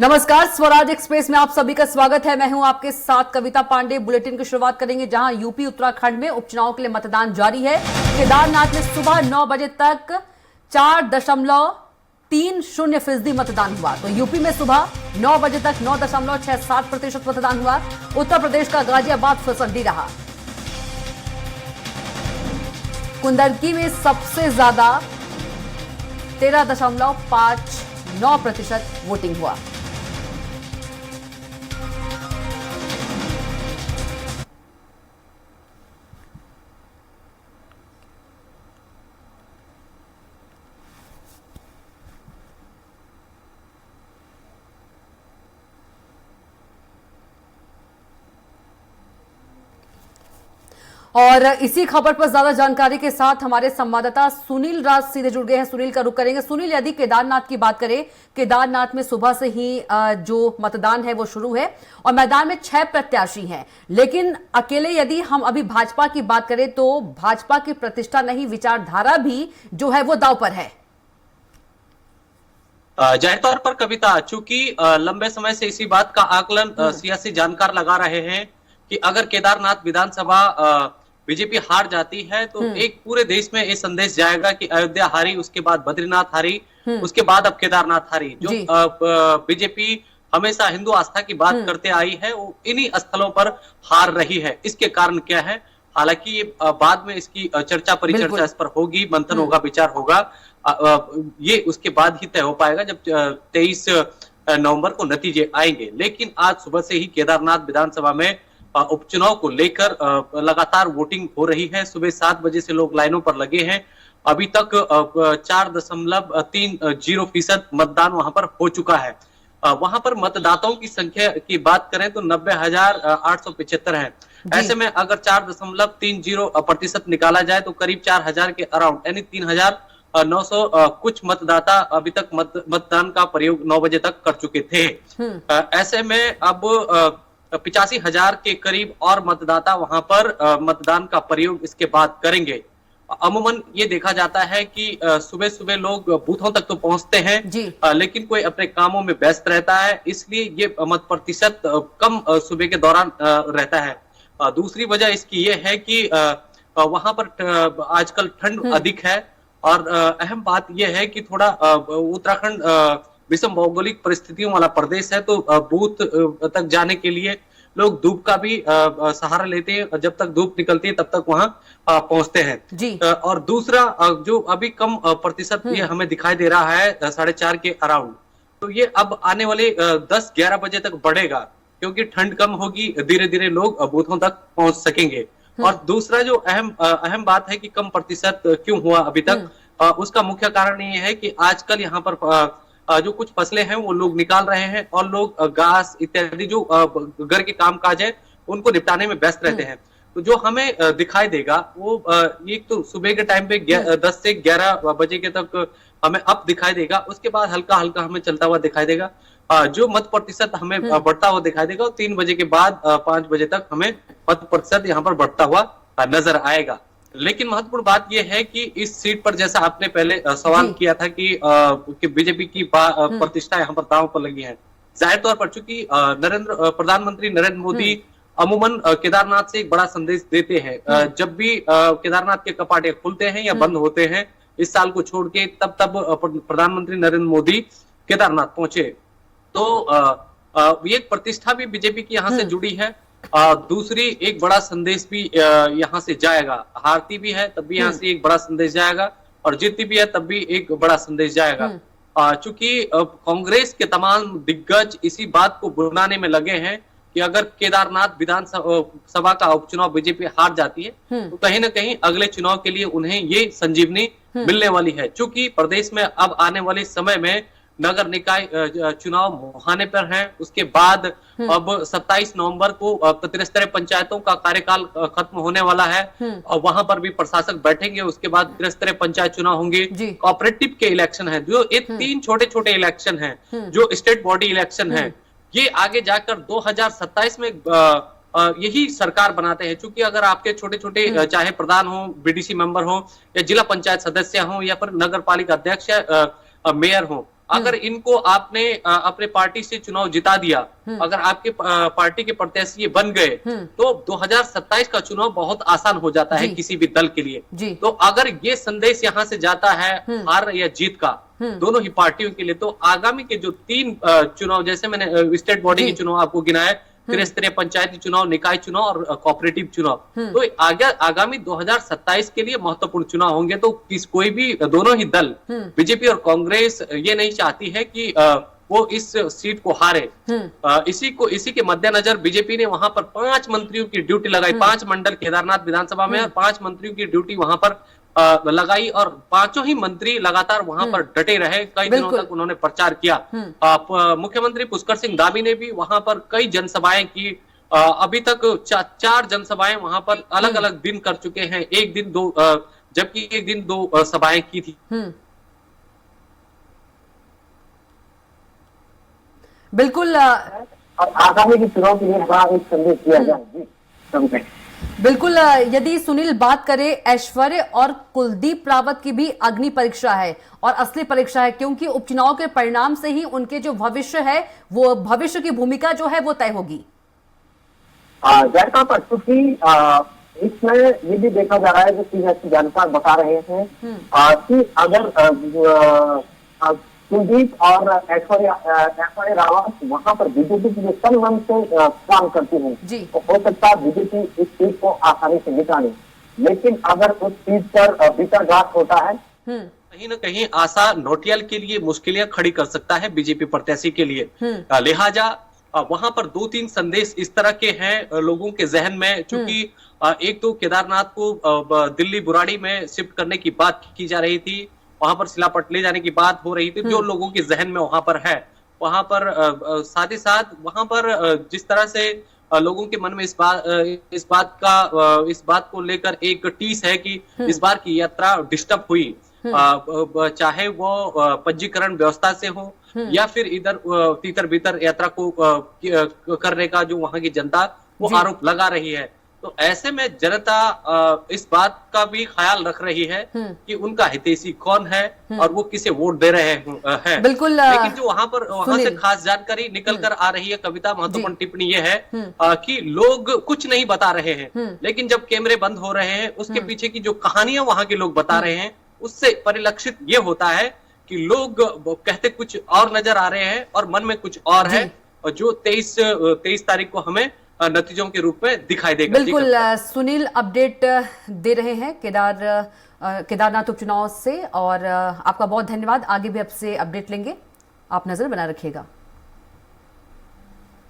नमस्कार, स्वराज एक्सप्रेस में आप सभी का स्वागत है। मैं हूं आपके साथ कविता पांडे। बुलेटिन की शुरुआत करेंगे जहां यूपी उत्तराखंड में उपचुनाव के लिए मतदान जारी है। केदारनाथ में सुबह 9 बजे तक 4.30% मतदान हुआ। तो यूपी में सुबह 9 बजे तक 9.67% मतदान हुआ। उत्तर प्रदेश का गाजियाबाद फिसड्डी रहा। कुंदरकी में सबसे ज्यादा 13.59% वोटिंग हुआ। और इसी खबर पर ज्यादा जानकारी के साथ हमारे संवाददाता सुनील राज सीधे जुड़ गए हैं। सुनील का रुख करेंगे। सुनील, यदि केदारनाथ की बात करें, केदारनाथ में सुबह से ही जो मतदान है वो शुरू है और मैदान में 6 प्रत्याशी हैं, लेकिन अकेले यदि हम अभी भाजपा की बात करें तो भाजपा की प्रतिष्ठा नहीं, विचारधारा भी जो है वो दांव पर है। जाहिर तौर पर कविता, चूंकि लंबे समय से इसी बात का आकलन सियासी जानकार लगा रहे हैं कि अगर केदारनाथ विधानसभा बीजेपी हार जाती है तो एक पूरे देश में ये संदेश जाएगा कि अयोध्या हारी, उसके बाद बद्रीनाथ हारी, उसके बाद अब केदारनाथ हारी। जो बीजेपी हमेशा हिंदू आस्था की बात करते आई है वो इन्हीं स्थलों पर हार रही है। इसके कारण क्या है, हालांकि ये बाद में इसकी चर्चा परिचर्चा इस पर होगी, मंथन होगा, विचार होगा। ये उसके बाद ही तय हो पाएगा जब 23 नवंबर को नतीजे आएंगे। लेकिन आज सुबह से ही केदारनाथ विधानसभा में उपचुनाव को लेकर लगातार वोटिंग हो रही है। सुबह 7 बजे से लोग लाइनों पर लगे हैं। अभी तक 4.30% मतदान वहां पर हो चुका है। वहां पर मतदाताओं की संख्या की बात करें तो 90,875 है। ऐसे में अगर 4.30% निकाला जाए तो करीब 4,000 के अराउंड, यानी 3,900 कुछ मतदाता अभी तक मतदान का प्रयोग 9 बजे तक कर चुके थे। ऐसे में अब 85,000 के करीब और मतदाता वहां पर मतदान का प्रयोग इसके बाद करेंगे। अमूमन ये देखा जाता है कि सुबह सुबह लोग बूथों तक तो पहुंचते हैं, लेकिन कोई अपने कामों में व्यस्त रहता है, इसलिए ये मत प्रतिशत कम सुबह के दौरान रहता है। दूसरी वजह इसकी ये है कि वहां पर आजकल ठंड अधिक है और अहम बात यह है कि थोड़ा उत्तराखंड विषम भौगोलिक परिस्थितियों वाला प्रदेश है, तो बूथ तक जाने के लिए लोग धूप का भी सहारा लेते हैं। जब तक धूप निकलती है तब तक वहां पहुंचते हैं। और दूसरा जो अभी कम प्रतिशत ये हमें दिखाई दे रहा है 4.5 के अराउंड, तो ये अब आने वाले 10-11 बजे तक बढ़ेगा, क्योंकि ठंड कम होगी, धीरे धीरे लोग बूथों तक पहुंच सकेंगे। और दूसरा जो अहम बात है कि कम प्रतिशत क्यों हुआ अभी तक, उसका मुख्य कारण ये है कि आजकल यहाँ पर जो कुछ फसलें हैं वो लोग निकाल रहे हैं और लोग घास इत्यादि जो घर के काम काज है उनको निपटाने में व्यस्त रहते हैं। तो जो हमें दिखाई देगा वो एक तो सुबह के टाइम पे 10 से 11 बजे के तक हमें अब दिखाई देगा, उसके बाद हल्का हल्का हमें चलता हुआ दिखाई देगा। जो मत प्रतिशत हमें बढ़ता हुआ दिखाई देगा और 3 बजे के बाद 5 बजे तक हमें मत प्रतिशत यहाँ पर बढ़ता हुआ नजर आएगा। लेकिन महत्वपूर्ण बात यह है कि इस सीट पर, जैसा आपने पहले सवाल किया था कि बीजेपी की प्रतिष्ठा यहाँ पर दांव पर लगी है, जाहिर तौर पर चूंकि प्रधानमंत्री नरेंद्र मोदी अमूमन केदारनाथ से एक बड़ा संदेश देते हैं। जब भी केदारनाथ के कपाटे खुलते हैं या बंद होते हैं इस साल को छोड़ के, तब प्रधानमंत्री नरेंद्र मोदी केदारनाथ पहुंचे। तो ये प्रतिष्ठा भी बीजेपी की यहाँ से जुड़ी है। दूसरी एक बड़ा संदेश भी यहाँ से जाएगा। हारती भी है तब भी यहाँ से एक बड़ा संदेश जाएगा और जीतती भी है तब भी एक बड़ा संदेश जाएगा। चूंकि कांग्रेस के तमाम दिग्गज इसी बात को बुलाने में लगे हैं कि अगर केदारनाथ विधानसभा का उपचुनाव बीजेपी हार जाती है तो कहीं ना कहीं अगले चुनाव के लिए उन्हें ये संजीवनी मिलने वाली है। चूंकि प्रदेश में अब आने वाले समय में नगर निकाय चुनाव मुहाने पर हैं, उसके बाद अब 27 नवंबर को त्रिस्तरीय पंचायतों का कार्यकाल खत्म होने वाला है और वहां पर भी प्रशासक बैठेंगे। उसके बाद त्रिस्तरीय पंचायत चुनाव होंगे, कोऑपरेटिव के इलेक्शन है, जो ये 3 छोटे छोटे इलेक्शन हैं, जो स्टेट बॉडी इलेक्शन है, ये आगे जाकर 2027 में यही सरकार बनाते हैं। क्योंकि अगर आपके छोटे छोटे चाहे प्रधान हो, बीडीसी मेंबर हो या जिला पंचायत सदस्य हो या फिर नगर पालिका अध्यक्ष या मेयर हो, अगर इनको आपने अपने पार्टी से चुनाव जिता दिया, अगर आपके पार्टी के प्रत्याशी बन गए, तो 2027 का चुनाव बहुत आसान हो जाता है किसी भी दल के लिए। तो अगर ये संदेश यहाँ से जाता है हार या जीत का दोनों ही पार्टियों के लिए, तो आगामी के जो 3 चुनाव, जैसे मैंने स्टेट बॉडी के चुनाव आपको गिनाया, त्रिस्तरीय पंचायती चुनाव, निकाय चुनाव और कोऑपरेटिव चुनाव, तो आगामी 2027 के लिए महत्वपूर्ण चुनाव होंगे। तो कोई भी दोनों ही दल, बीजेपी और कांग्रेस, ये नहीं चाहती है कि वो इस सीट को हारे। इसी के मद्देनजर बीजेपी ने वहां पर 5 मंत्रियों की ड्यूटी लगाई, 5 मंडल केदारनाथ विधानसभा में, और 5 मंत्रियों की ड्यूटी वहां पर लगाई, और 5 ही मंत्री लगातार वहां पर डटे रहे। कई दिनों तक उन्होंने प्रचार किया। मुख्यमंत्री पुष्कर सिंह धामी ने भी वहां पर कई जनसभाएं की। अभी तक 4 जनसभाएं वहां पर अलग अलग दिन कर चुके हैं, एक दिन 2, जबकि एक दिन 2 सभाएं की थी। बिल्कुल। और आगामी के चुनाव के लिए बड़ा एक संदेश दिया जाए। बिल्कुल। यदि सुनील बात करें, ऐश्वर्य और कुलदीप रावत की भी अग्नि परीक्षा है और असली परीक्षा है, क्योंकि उपचुनाव के परिणाम से ही उनके जो भविष्य है, वो भविष्य की भूमिका जो है वो तय होगी। जैसा पर चूंकि इसमें ये भी देखा जा रहा है, जो सीनियर जानकार बता रहे हैं कि अगर कुलदीप और ऐश्वर्य रावत वहां पर बीजेपी की जो संगठन से काम करती है, तो हो सकता है बीजेपी इस सीट को आसानी से जिता ले। लेकिन अगर उस सीट पर विचारघात होता है, कहीं न कहीं आशा नोटियाल के लिए मुश्किलें खड़ी कर सकता है बीजेपी प्रत्याशी के लिए। लिहाजा वहां पर 2-3 संदेश इस तरह के हैं लोगों के जहन में, चूंकि एक तो केदारनाथ को दिल्ली बुराड़ी में शिफ्ट करने की बात की जा रही थी, वहां पर सिलापट ले जाने की बात हो रही थी, जो लोगों के जहन में वहां पर है। वहां पर साथ ही साथ वहां पर जिस तरह से लोगों के मन में इस बात को लेकर एक टीस है कि इस बार की यात्रा डिस्टर्ब हुई, चाहे वो पंजीकरण व्यवस्था से हो या फिर इधर तीतर भीतर यात्रा को करने का जो वहां की जनता वो आरोप लगा रही है। तो ऐसे में जनता इस बात का भी ख्याल रख रही है कि उनका हितैषी कौन है और वो किसे वोट दे रहे हैं। बिल्कुल। लेकिन जो वहां से खास जानकारी निकल कर आ रही है, कविता, महत्वपूर्ण टिप्पणी ये है कि लोग कुछ नहीं बता रहे हैं, लेकिन जब कैमरे बंद हो रहे हैं, उसके पीछे की जो कहानियां वहां के लोग बता रहे हैं, उससे परिलक्षित ये होता है कि लोग कहते कुछ और नजर आ रहे हैं और मन में कुछ और है, और जो 23 तारीख को हमें नतीजों के रूप में दिखाई देगा। बिल्कुल। सुनील अपडेट दे रहे हैं केदारनाथ उपचुनाव से, और आपका बहुत धन्यवाद। आगे भी आपसे अपडेट लेंगे, आप नजर बना रखिएगा।